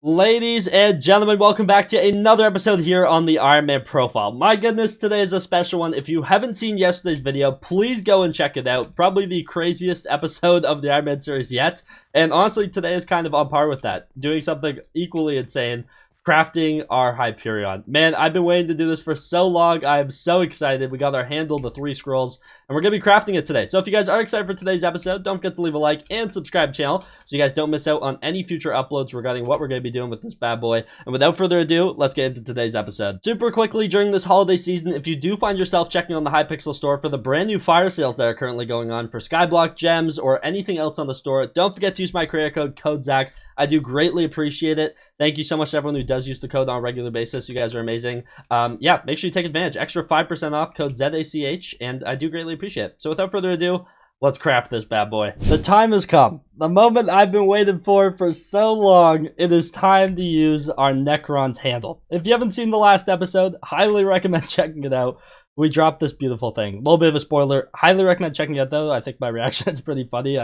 Ladies and gentlemen, welcome back to another episode here on the Ironman profile. My goodness, today is a special one. If you haven't seen yesterday's video, please go and check it out. Probably the craziest episode of the Ironman series yet. And honestly, today is kind of on par with that. Doing something equally insane. Crafting our Hyperion. Man, I've been waiting to do this for so long. I'm so excited. We got our handle, the 3 scrolls, and we're going to be crafting it today. So if you guys are excited for today's episode, don't forget to leave a like and subscribe to the channel so you guys don't miss out on any future uploads regarding what we're going to be doing with this bad boy. And without further ado, let's get into today's episode. Super quickly, during this holiday season, if you do find yourself checking on the Hypixel store for the brand new fire sales that are currently going on for Skyblock gems or anything else on the store, don't forget to use my creator code Zach. I do greatly appreciate it. Thank you so much to everyone who does use the code on a regular basis. You guys are amazing. Yeah, make sure you take advantage. Extra 5% off, code ZACH, and I do greatly appreciate it. So without further ado, let's craft this bad boy. The time has come. The moment I've been waiting for so long. It is time to use our Necron's handle. If you haven't seen the last episode, highly recommend checking it out. We dropped this beautiful thing. A little bit of a spoiler. Highly recommend checking it out, though. I think my reaction is pretty funny.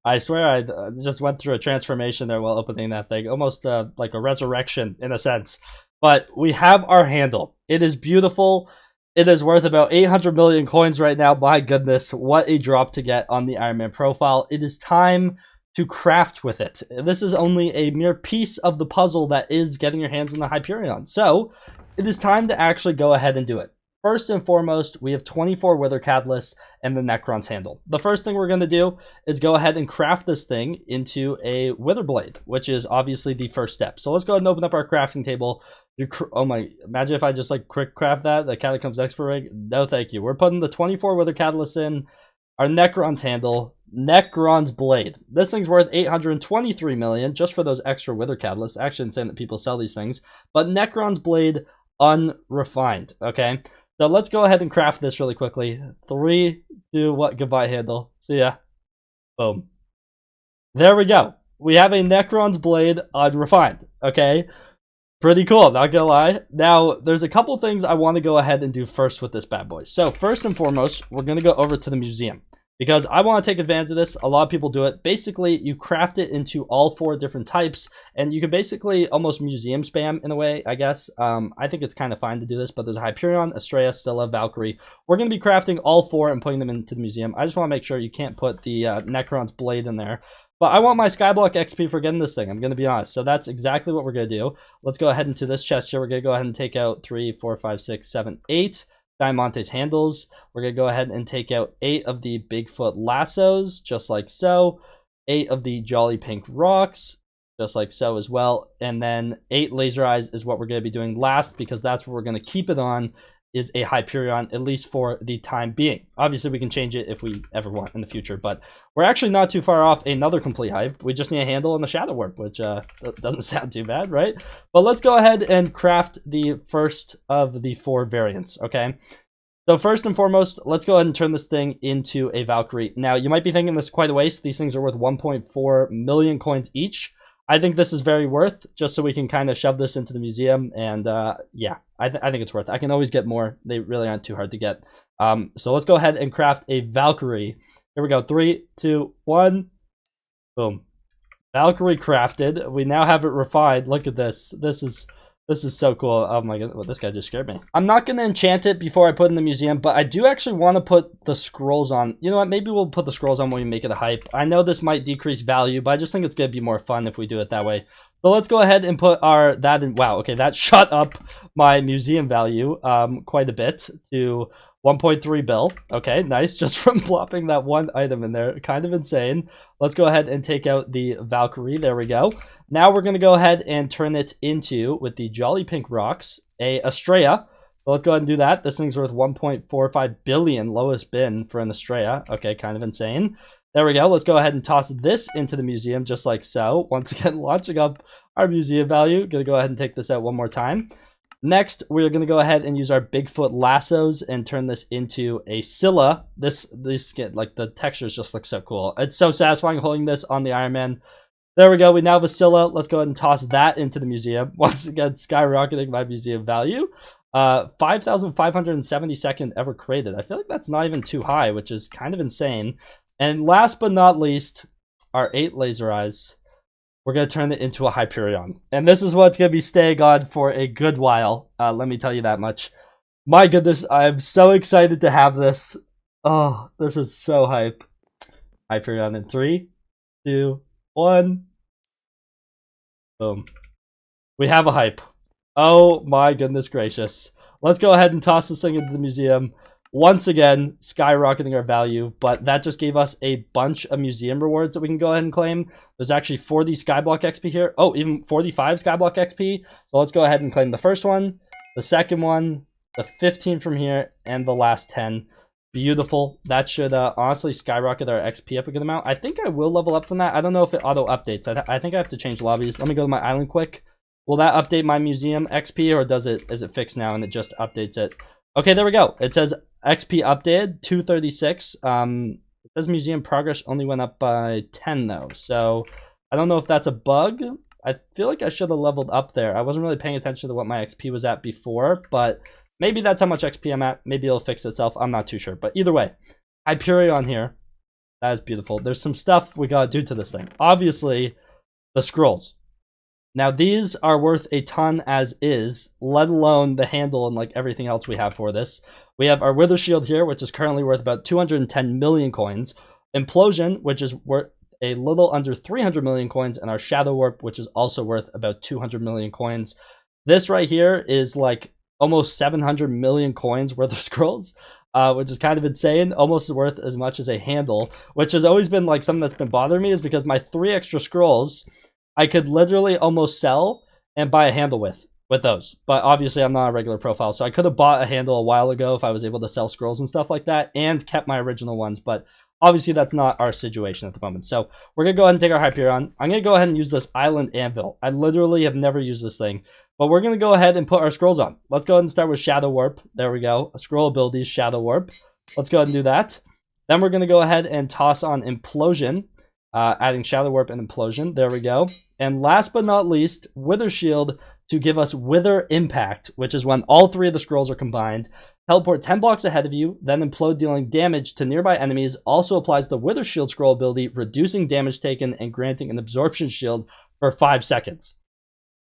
I swear I just went through a transformation there while opening that thing. Almost like a resurrection, in a sense. But we have our handle. It is beautiful. It is worth about 800 million coins right now. My goodness, what a drop to get on the Ironman profile. It is time to craft with it. This is only a mere piece of the puzzle that is getting your hands on the Hyperion. So, it is time to actually go ahead and do it. First and foremost, we have 24 Wither Catalysts and the Necron's handle. The first thing we're going to do is go ahead and craft this thing into a Wither Blade, which is obviously the first step. So let's go ahead and open up our crafting table. Oh my, imagine if I just like quick craft that, the Catacombs Expert rig. No thank you. We're putting the 24 Wither Catalysts in, our Necron's handle, Necron's Blade. This thing's worth 823 million just for those extra Wither Catalysts. Actually insane that people sell these things. But Necron's Blade unrefined, okay? So let's go ahead and craft this really quickly. 3, 2, 1, goodbye handle. See ya. Boom. There we go. We have a Necron's Blade unrefined, okay? Pretty cool, not gonna lie. Now, there's a couple things I want to go ahead and do first with this bad boy. So first and foremost, we're gonna go over to the museum because I want to take advantage of this. A lot of people do it. Basically, you craft it into all 4 different types, and you can basically almost museum spam in a way, I guess. I think it's kind of fine to do this, but there's a Hyperion, Astrea, Stella, Valkyrie. We're going to be crafting all 4 and putting them into the museum. I just want to make sure you can't put the Necron's Blade in there. But I want my Skyblock XP for getting this thing, I'm going to be honest. So that's exactly what we're going to do. Let's go ahead into this chest here. We're going to go ahead and take out 3, 4, 5, 6, 7, 8. Diamante's handles. We're going to go ahead and take out 8 of the Bigfoot lassos, just like so. 8 of the Jolly Pink rocks, just like so as well. And then 8 laser eyes is what we're going to be doing last because that's what we're going to keep it on, is a Hyperion, at least for the time being. Obviously, we can change it if we ever want in the future, but we're actually not too far off another complete hype. We just need a handle and the Shadow Warp, which doesn't sound too bad, right? But let's go ahead and craft the first of the 4 variants, okay? So first and foremost, let's go ahead and turn this thing into a Valkyrie. Now, you might be thinking this is quite a waste. These things are worth 1.4 million coins each. I think this is very worth, just so we can kind of shove this into the museum, and yeah, I think it's worth it. I can always get more. They really aren't too hard to get. So let's go ahead and craft a Valkyrie. Here we go. 3, 2, 1. Boom. Valkyrie crafted. We now have it refined. Look at this. This is so cool. Oh my god, well, this guy just scared me. I'm not going to enchant it before I put it in the museum, but I do actually want to put the scrolls on. You know what? Maybe we'll put the scrolls on when we make it a hype. I know this might decrease value, but I just think it's going to be more fun if we do it that way. So let's go ahead and put that in. Wow, okay, that shot up my museum value quite a bit to 1.3 bill. Okay, nice, just from plopping that one item in there. Kind of insane. Let's go ahead and take out the Valkyrie. There we go. Now we're going to go ahead and turn it into, with the Jolly Pink rocks, a Astrea. So let's go ahead and do that. This thing's worth 1.45 billion, lowest bin for an Astrea. Okay, kind of insane. There we go. Let's go ahead and toss this into the museum just like so. Once again, launching up our museum value. Going to go ahead and take this out one more time. Next, we're going to go ahead and use our Bigfoot lassos and turn this into a Scylla. This skin, like the textures just look so cool. It's so satisfying holding this on the Ironman. There we go. We now have a Scylla. Let's go ahead and toss that into the museum. Once again, skyrocketing my museum value. 5,572nd ever created. I feel like that's not even too high, which is kind of insane. And last but not least, our 8 laser eyes. we're going to turn it into a Hyperion. And this is what's going to be staying on for a good while. Let me tell you that much. My goodness, I'm so excited to have this. Oh, this is so hype. Hyperion in 3, 2, 1. Boom. We have a hype. Oh my goodness gracious. Let's go ahead and toss this thing into the museum. Once again, skyrocketing our value, but that just gave us a bunch of museum rewards that we can go ahead and claim. There's actually 40 Skyblock XP here. Oh, even 45 Skyblock XP. So let's go ahead and claim the first one, the second one, the 15 from here, and the last 10. Beautiful. That should honestly skyrocket our XP up a good amount. I think I will level up from that. I don't know if it auto updates. I think I have to change lobbies. Let me go to my island quick. Will that update my museum XP, or is it fixed now and it just updates it? Okay, there we go. It says XP updated 236. It says museum progress only went up by 10 though. So I don't know if that's a bug. I feel like I should have leveled up there. I wasn't really paying attention to what my XP was at before, but maybe that's how much XP I'm at. Maybe it'll fix itself. I'm not too sure. But either way, Hyperion here. That is beautiful. There's some stuff we gotta do to this thing. Obviously, the scrolls. Now, these are worth a ton as is, let alone the handle and like everything else we have for this. We have our Wither Shield here, which is currently worth about 210 million coins. Implosion, which is worth a little under 300 million coins. And our Shadow Warp, which is also worth about 200 million coins. This right here is like almost 700 million coins worth of scrolls, which is kind of insane. Almost worth as much as a handle, which has always been like something that's been bothering me, is because my 3 extra scrolls I could literally almost sell and buy a handle with those. But obviously I'm not a regular profile, so I could have bought a handle a while ago if I was able to sell scrolls and stuff like that and kept my original ones. But obviously that's not our situation at the moment. So we're going to go ahead and take our Hyperion. I'm going to go ahead and use this Island Anvil. I literally have never used this thing. But we're going to go ahead and put our scrolls on. Let's go ahead and start with Shadow Warp. There we go. Scroll abilities, Shadow Warp. Let's go ahead and do that. Then we're going to go ahead and toss on Implosion. Adding Shadow Warp and Implosion. There we go. And last but not least, Wither Shield to give us Wither Impact, which is when all 3 of the scrolls are combined. Teleport 10 blocks ahead of you, then implode, dealing damage to nearby enemies. Also applies the Wither Shield scroll ability, reducing damage taken and granting an absorption shield for 5 seconds.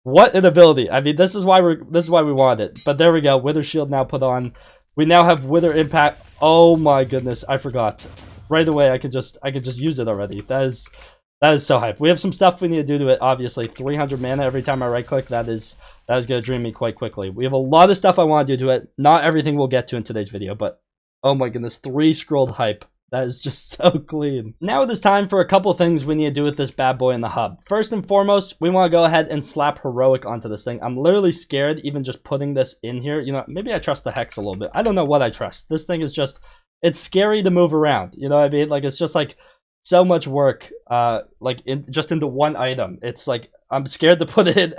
What an ability! I mean, this is why we wanted it. But there we go. Wither Shield now put on. We now have Wither Impact. Oh my goodness, I forgot. Right away, I could just use it already. That is so hype. We have some stuff we need to do to it. Obviously, 300 mana every time I right click. That is gonna drain me quite quickly. We have a lot of stuff I want to do to it. Not everything we'll get to in today's video, but oh my goodness, 3 scrolled hype. That is just so clean. Now it is time for a couple things we need to do with this bad boy in the hub. First and foremost, we want to go ahead and slap Heroic onto this thing. I'm literally scared even just putting this in here. You know, maybe I trust the Hex a little bit. I don't know what I trust. This thing is just, it's scary to move around. You know what I mean? Like, it's just like so much work, just into one item. It's like, I'm scared to put it in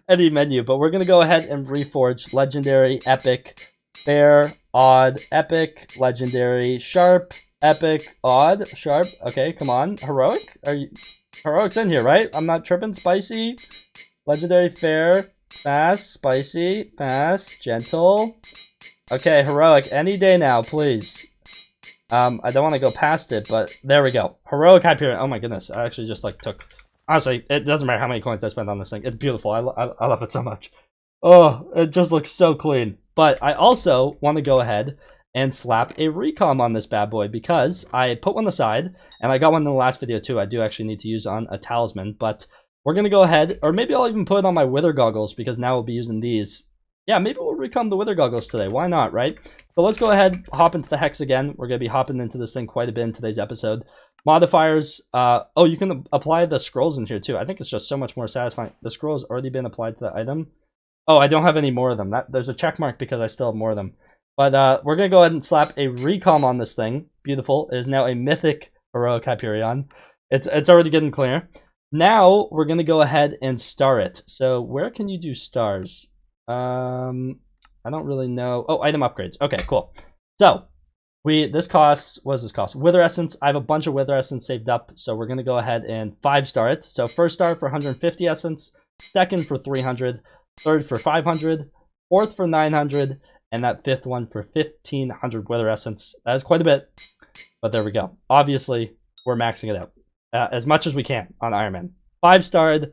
any menu, but we're going to go ahead and reforge Legendary, Epic, Fair, Odd, Epic, Legendary, Sharp, Epic, Odd, Sharp. Okay, come on. Heroic? Heroic's in here, right? I'm not tripping. Spicy, Legendary, Fair, Fast, Spicy, Fast, Gentle. Okay, Heroic, any day now, please. I don't want to go past it, but there we go. Heroic Hyperion. Oh my goodness, I actually just like took... Honestly, it doesn't matter how many coins I spend on this thing. It's beautiful. I love it so much. Oh, it just looks so clean. But I also want to go ahead and slap a recom on this bad boy, because I put one aside, and I got one in the last video too. I do actually need to use on a talisman, but we're going to go ahead, or maybe I'll even put it on my Wither Goggles, because now we'll be using these. Yeah, maybe we'll recom the Wither Goggles today. Why not, right? So let's go ahead, hop into the Hex again. We're going to be hopping into this thing quite a bit in today's episode. Modifiers. Oh, you can apply the scrolls in here too. I think it's just so much more satisfying. The scroll has already been applied to the item. Oh, I don't have any more of them. There's a check mark because I still have more of them. But we're going to go ahead and slap a recom on this thing. Beautiful. It is now a mythic Heroic Hyperion. It's already getting clear. Now we're going to go ahead and star it. So where can you do stars? I don't really know. Oh, item upgrades. Okay, cool. So this costs, what does this cost? Wither Essence. I have a bunch of Wither Essence saved up, so we're going to go ahead and 5-star it. So first star for 150 Essence, second for 300, third for 500, fourth for 900, and that 5th one for 1500 Wither Essence. That is quite a bit, but there we go. Obviously, we're maxing it out as much as we can on Ironman. 5-starred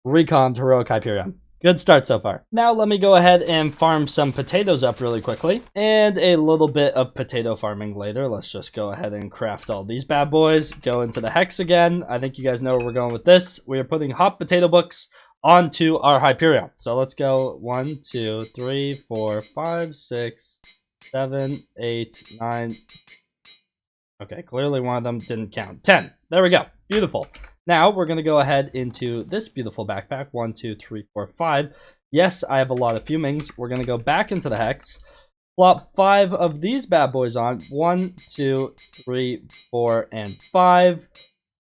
Recon Heroic Hyperion. Good start so far. Now let me go ahead and farm some potatoes up really quickly. And a little bit of potato farming later. Let's just go ahead and craft all these bad boys. Go into the hex again. I think you guys know where we're going with this. We are putting hot potato books onto our Hyperion. So let's go 1, 2, 3, 4, 5, 6, 7, 8, 9. Okay, clearly one of them didn't count. 10. There we go. Beautiful. Now we're going to go ahead into this beautiful backpack. 1, 2, 3, 4, 5. Yes, I have a lot of fumings. We're going to go back into the hex. Plop 5 of these bad boys on. 1, 2, 3, 4, and 5.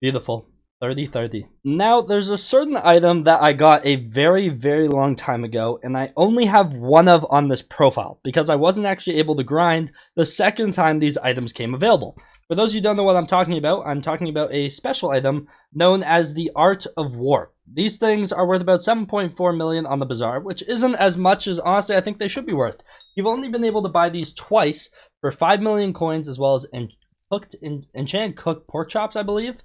Beautiful. 30, 30. Now, there's a certain item that I got a very, very long time ago, and I only have one of on this profile, because I wasn't actually able to grind the second time these items came available. For those of you who don't know what I'm talking about a special item known as the Art of War. These things are worth about 7.4 million on the bazaar, which isn't as much as honestly I think they should be worth. You've only been able to buy these twice for 5 million coins, as well as enchanted cooked pork chops, I believe.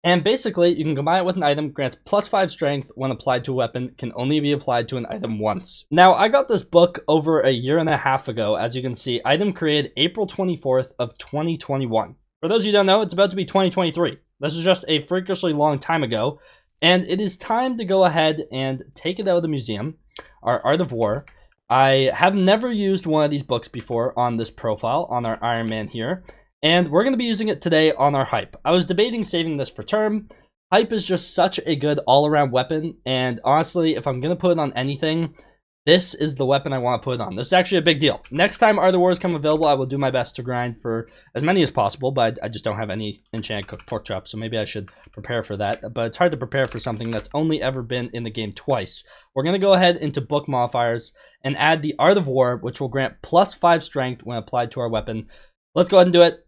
And basically, you can combine it with an item, grants plus 5 strength when applied to a weapon, can only be applied to an item once. Now, I got this book over a year and a half ago. As you can see, item created April 24th of 2021. For those of you who don't know, it's about to be 2023. This is just a freakishly long time ago. And it is time to go ahead and take it out of the museum, our Art of War. I have never used one of these books before on this profile, on our Iron Man here. And we're going to be using it today on our Hype. I was debating saving this for term. Hype is just such a good all-around weapon. And honestly, if I'm going to put it on anything, this is the weapon I want to put it on. This is actually a big deal. Next time Art of Wars come available, I will do my best to grind for as many as possible, but I just don't have any enchanted cooked pork chops, so maybe I should prepare for that. But it's hard to prepare for something that's only ever been in the game twice. We're going to go ahead into book modifiers and add the Art of War, which will grant plus 5 strength when applied to our weapon. Let's go ahead and do it.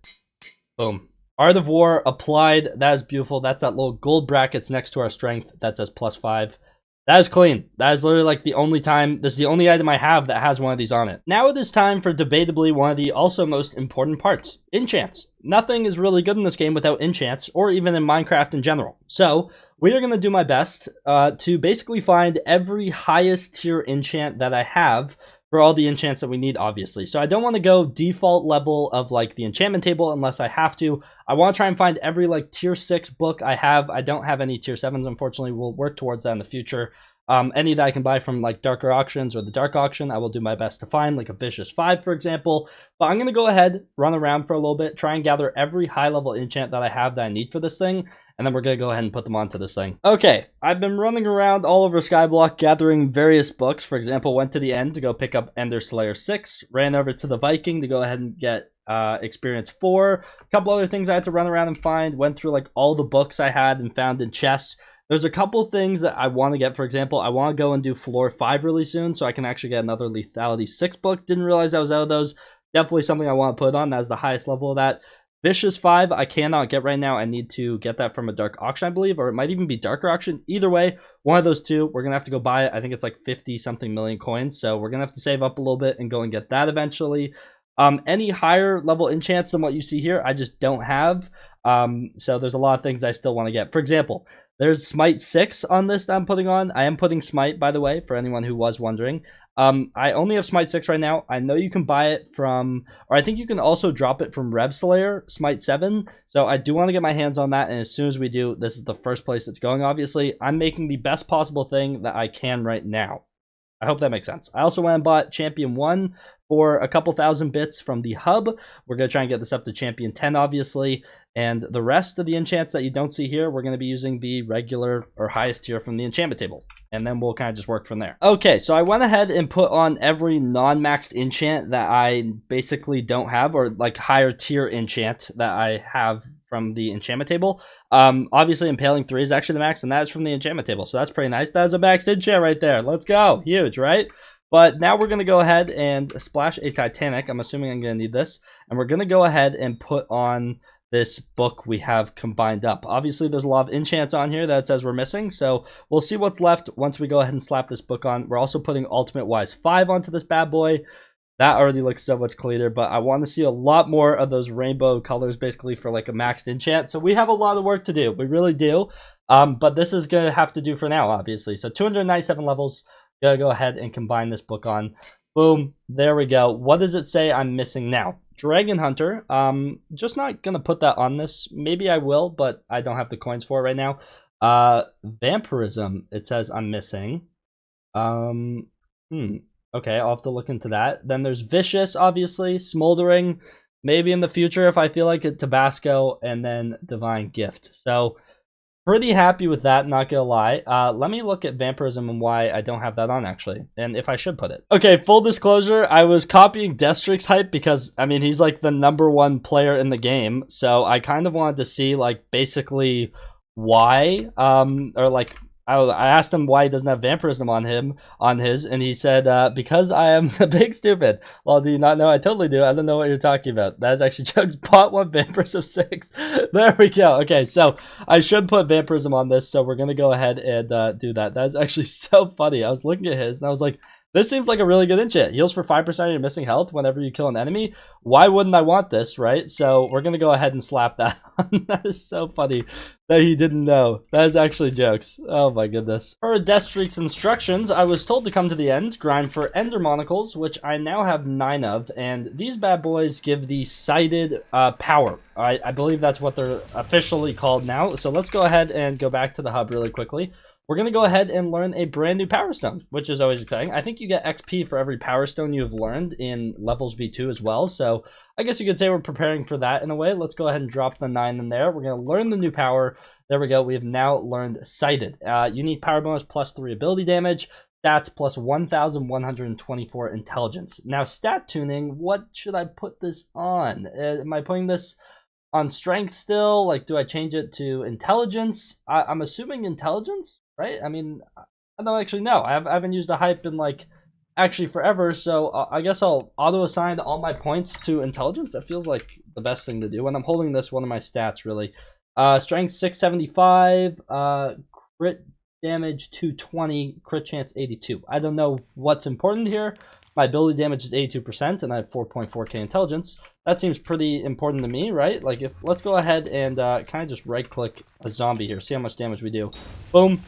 Boom. Art of War applied. That is beautiful. That's that little gold brackets next to our strength that says plus 5. That is clean. That is literally like the only time, this is the only item I have that has one of these on it. Now it is time for debatably one of the also most important parts, enchants. Nothing is really good in this game without enchants, or even in Minecraft in general. So we are going to do my best to basically find every highest tier enchant that I have for all the enchants that we need, obviously. So I don't want to go default level of like the enchantment table unless I have to. I want to try and find every like tier 6 book I have. I don't have any tier 7s, unfortunately. We'll work towards that in the future. Any that I can buy from like darker auctions or the dark auction, I will do my best to find, like a Vicious 5, for example. But I'm going to go ahead, run around for a little bit, try and gather every high level enchant that I have that I need for this thing, and then we're going to go ahead and put them onto this thing. Okay, I've been running around all over Skyblock gathering various books. For example, went to the end to go pick up Ender Slayer 6, ran over to the Viking to go ahead and get experience 4. A couple other things I had to run around and find, went through like all the books I had and found in chests. There's a couple things that I want to get. For example, I want to go and do floor 5 really soon so I can actually get another lethality 6 book. Didn't realize I was out of those. Definitely something I want to put on. That's the highest level of that. Vicious 5 I cannot get right now. I need to get that from a dark auction, I believe, or it might even be darker auction. Either way, one of those two, we're going to have to go buy it. I think it's like 50 something million coins. So we're going to have to save up a little bit and go and get that eventually. Any higher level enchants than what you see here, I just don't have. So there's a lot of things I still want to get. For example, there's Smite 6 on this that I'm putting on. I am putting Smite, by the way, for anyone who was wondering. I only have Smite 6 right now. I know you can buy it from, or I think you can also drop it from Rev Slayer, Smite 7. So I do want to get my hands on that, and as soon as we do, this is the first place it's going, obviously. I'm making the best possible thing that I can right now. I hope that makes sense. I also went and bought Champion 1 for a couple thousand bits from the hub. We're going to try and get this up to Champion 10, obviously. And the rest of the enchants that you don't see here, we're going to be using the regular or highest tier from the enchantment table. And then we'll kind of just work from there. Okay, so I went ahead and put on every non-maxed enchant that I basically don't have, or like higher tier enchant that I have from the enchantment table. Obviously, Impaling 3 is actually the max, and that is from the enchantment table. So that's pretty nice. That is a max enchant right there. Let's go. Huge, right? But now we're going to go ahead and splash a Titanic. I'm assuming I'm going to need this. And we're going to go ahead and put on this book we have combined up. Obviously, there's a lot of enchants on here that says we're missing. So we'll see what's left once we go ahead and slap this book on. We're also putting Ultimate Wise 5 onto this bad boy. That already looks so much cleaner, but I want to see a lot more of those rainbow colors basically for like a maxed enchant. So we have a lot of work to do. We really do. But this is going to have to do for now, obviously. So 297 levels. Gotta go ahead and combine this book on. Boom. There we go. What does it say I'm missing now? Dragon Hunter. Just not going to put that on this. Maybe I will, but I don't have the coins for it right now. Vampirism, it says I'm missing. Okay, I'll have to look into that. Then there's Vicious, obviously. Smoldering. Maybe in the future if I feel like it. Tabasco. And then Divine Gift. So, pretty happy with that, not gonna lie. Let me look at Vampirism and why I don't have that on, actually. And if I should put it. Okay, full disclosure. I was copying Deathstreak's hype because, I mean, he's like the #1 player in the game. So, I kind of wanted to see, like, basically why. Or, like... I asked him why he doesn't have Vampirism on his, and he said, because I am the big stupid. Well, do you not know? I totally do. I don't know what you're talking about. That is actually just pot 1 Vampirism 6. There we go. Okay, so I should put Vampirism on this, so we're going to go ahead and do that. That is actually so funny. I was looking at his, and I was like, this seems like a really good enchant. Heals for 5% of your missing health whenever you kill an enemy. Why wouldn't I want this, right? So we're going to go ahead and slap that on. That is so funny that he didn't know. That is actually jokes. Oh my goodness. For Deathstreak's instructions, I was told to come to the end, grind for Ender Monocles, which I now have 9 of. And these bad boys give the sighted power. I believe that's what they're officially called now. So let's go ahead and go back to the hub really quickly. We're going to go ahead and learn a brand new Power Stone, which is always exciting. I think you get XP for every Power Stone you've learned in Levels V2 as well. So I guess you could say we're preparing for that in a way. Let's go ahead and drop the 9 in there. We're going to learn the new power. There we go. We have now learned Sighted. Unique power bonus plus 3 ability damage. Stats plus 1,124 intelligence. Now, stat tuning, what should I put this on? Am I putting this on strength still? Like, do I change it to intelligence? I'm assuming intelligence? Right? I mean, I don't actually know. I haven't used a hype in, like, actually forever, so I guess I'll auto-assign all my points to intelligence. That feels like the best thing to do. When I'm holding this, one of my stats, really. Strength 675, crit damage 220, crit chance 82. I don't know what's important here. My ability damage is 82%, and I have 4.4k intelligence. That seems pretty important to me, right? Like, let's go ahead and kind of just right-click a zombie here. See how much damage we do. Boom.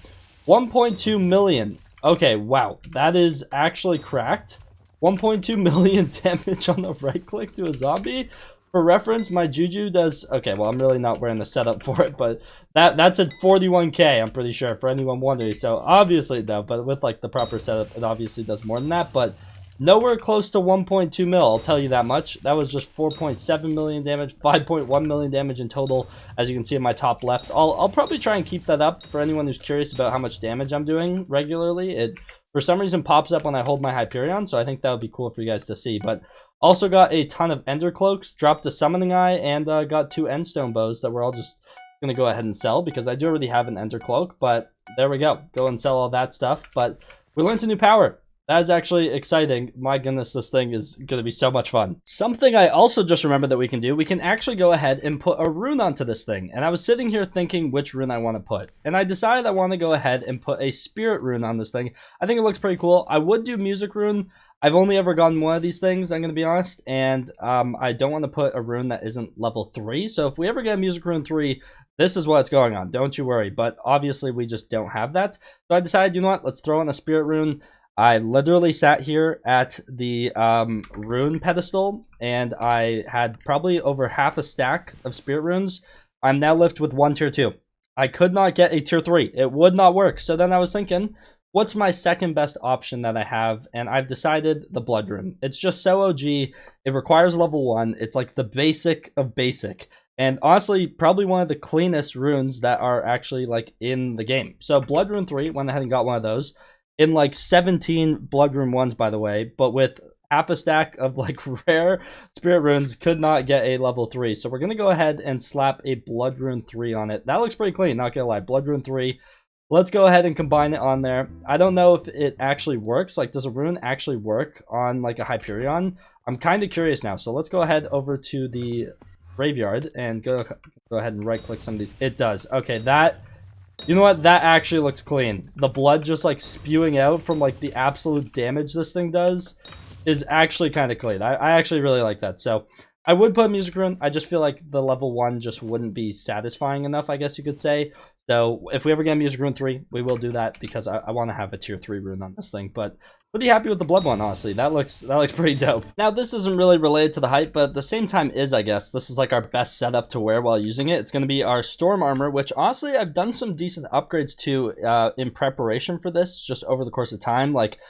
1.2 million. Okay, wow. That is actually cracked. 1.2 million damage on the right click to a zombie. For reference, my Juju does... Okay, well, I'm really not wearing the setup for it, but that's at 41k, I'm pretty sure, for anyone wondering. So, obviously, though, but with, like, the proper setup, it obviously does more than that, but... Nowhere close to 1.2 mil, I'll tell you that much. That was just 4.7 million damage, 5.1 million damage in total, as you can see in my top left. I'll probably try and keep that up for anyone who's curious about how much damage I'm doing regularly. It, for some reason, pops up when I hold my Hyperion, so I think that would be cool for you guys to see. But also got a ton of Ender Cloaks, dropped a Summoning Eye, and got 2 Endstone Bows that we're all just going to go ahead and sell, because I do already have an Ender Cloak, but there we go. Go and sell all that stuff, but we learned a new power. That is actually exciting. My goodness, this thing is going to be so much fun. Something I also just remembered that we can do, we can actually go ahead and put a rune onto this thing. And I was sitting here thinking which rune I want to put. And I decided I want to go ahead and put a spirit rune on this thing. I think it looks pretty cool. I would do music rune. I've only ever gotten one of these things, I'm going to be honest. And I don't want to put a rune that isn't level 3. So if we ever get a music rune 3, this is what's going on. Don't you worry. But obviously we just don't have that. So I decided, you know what, let's throw in a spirit rune. I literally sat here at the rune pedestal, and I had probably over half a stack of spirit runes. I'm now left with 1 tier 2. I could not get a tier 3. It would not work. So then I was thinking, what's my second best option that I have? And I've decided the blood rune. It's just so OG. It requires level 1. It's like the basic of basic. And honestly, probably one of the cleanest runes that are actually like in the game. So blood rune 3, went ahead and got one of those. In like 17 blood rune 1s, by the way, but with half a stack of like rare spirit runes, could not get a level 3. So we're going to go ahead and slap a blood rune 3 on it. That looks pretty clean, not going to lie. Blood rune 3. Let's go ahead and combine it on there. I don't know if it actually works. Like, does a rune actually work on like a Hyperion? I'm kind of curious now. So let's go ahead over to the graveyard and go ahead and right click some of these. It does. Okay, that... You know what? That actually looks clean. The blood just like spewing out from like the absolute damage this thing does. is actually kind of clean. I actually really like that. So I would put a music rune. I just feel like the level 1 just wouldn't be satisfying enough, I guess you could say. So if we ever get a music rune 3, we will do that because I want to have a tier 3 rune on this thing. But pretty happy with the blood one, honestly. That looks pretty dope. Now, this isn't really related to the hype, but at the same time is, I guess. This is like our best setup to wear while using it. It's going to be our storm armor, which honestly I've done some decent upgrades to in preparation for this, just over the course of time. Like,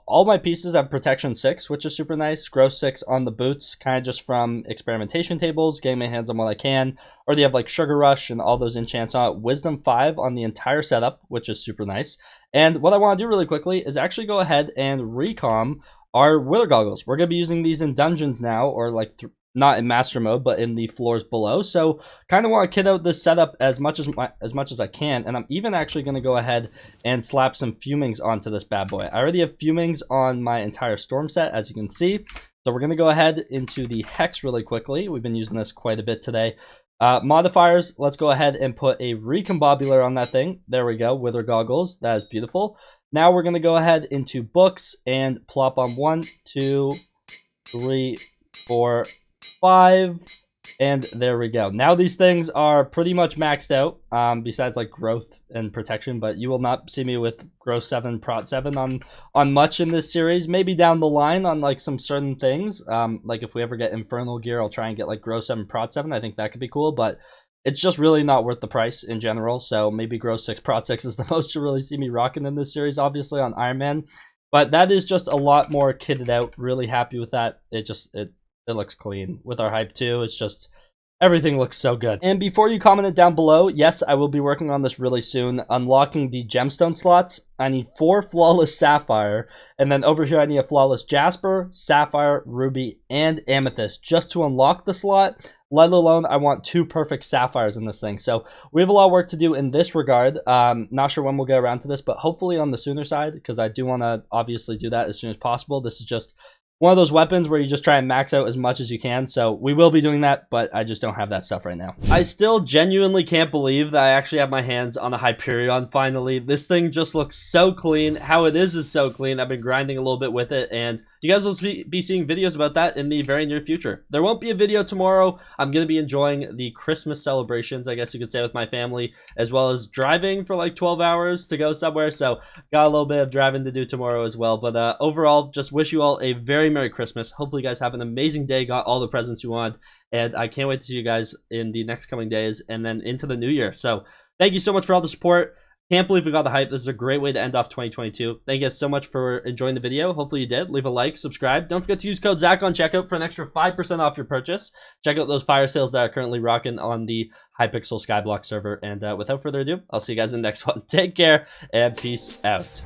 all my pieces have protection 6, which is super nice. Growth 6 on the boots, kind of just from experimentation tables, getting my hands on what I can. Or they have like Sugar Rush and all those enchants on it. Wisdom 5 on the entire setup, which is super nice. And what I want to do really quickly is actually go ahead and recom our Wither Goggles. We're going to be using these in dungeons now, or like not in master mode, but in the floors below. So kind of want to kit out this setup as much as I can. And I'm even actually going to go ahead and slap some fumings onto this bad boy. I already have fumings on my entire storm set, as you can see. So we're going to go ahead into the hex really quickly. We've been using this quite a bit today. Modifiers, let's go ahead and put a recombobulator on that thing. There we go, Wither Goggles. That is beautiful. Now we're going to go ahead into books and plop on 1, 2, 3, 4, 5, and there we go. Now these things are pretty much maxed out, besides like growth and protection, but you will not see me with growth 7, prot 7 on much in this series. Maybe down the line on like some certain things, like if we ever get infernal gear, I'll try and get like growth 7, prot 7. I think that could be cool, but it's just really not worth the price in general. So maybe growth 6, prot 6 is the most you really see me rocking in this series, obviously on Ironman. But that is just a lot more kitted out. Really happy with that. It looks clean. With our hype too, it's just, everything looks so good. And before you comment it down below, yes, I will be working on this really soon, unlocking the gemstone slots. I need 4 flawless sapphire, and then over here I need a flawless jasper, sapphire, ruby, and amethyst just to unlock the slot. Let alone I want 2 perfect sapphires in this thing. So we have a lot of work to do in this regard. Not sure when we'll get around to this, but hopefully on the sooner side, because I do want to obviously do that as soon as possible. This is just one of those weapons where you just try and max out as much as you can. So we will be doing that, but I just don't have that stuff right now. I still genuinely can't believe that I actually have my hands on a Hyperion finally. This thing just looks so clean. How it is so clean. I've been grinding a little bit with it, and you guys will be seeing videos about that in the very near future. There won't be a video tomorrow. I'm going to be enjoying the Christmas celebrations, I guess you could say, with my family, as well as driving for like 12 hours to go somewhere. So got a little bit of driving to do tomorrow as well. But overall, just wish you all a very Merry Christmas. Hopefully you guys have an amazing day, got all the presents you want, and I can't wait to see you guys in the next coming days and then into the new year. So thank you so much for all the support. Can't believe we got the hype. This is a great way to end off 2022. Thank you guys so much for enjoying the video. Hopefully you did. Leave a like, subscribe. Don't forget to use code Zach on checkout for an extra 5% off your purchase. Check out those fire sales that are currently rocking on the Hypixel Skyblock server. And without further ado, I'll see you guys in the next one. Take care and peace out.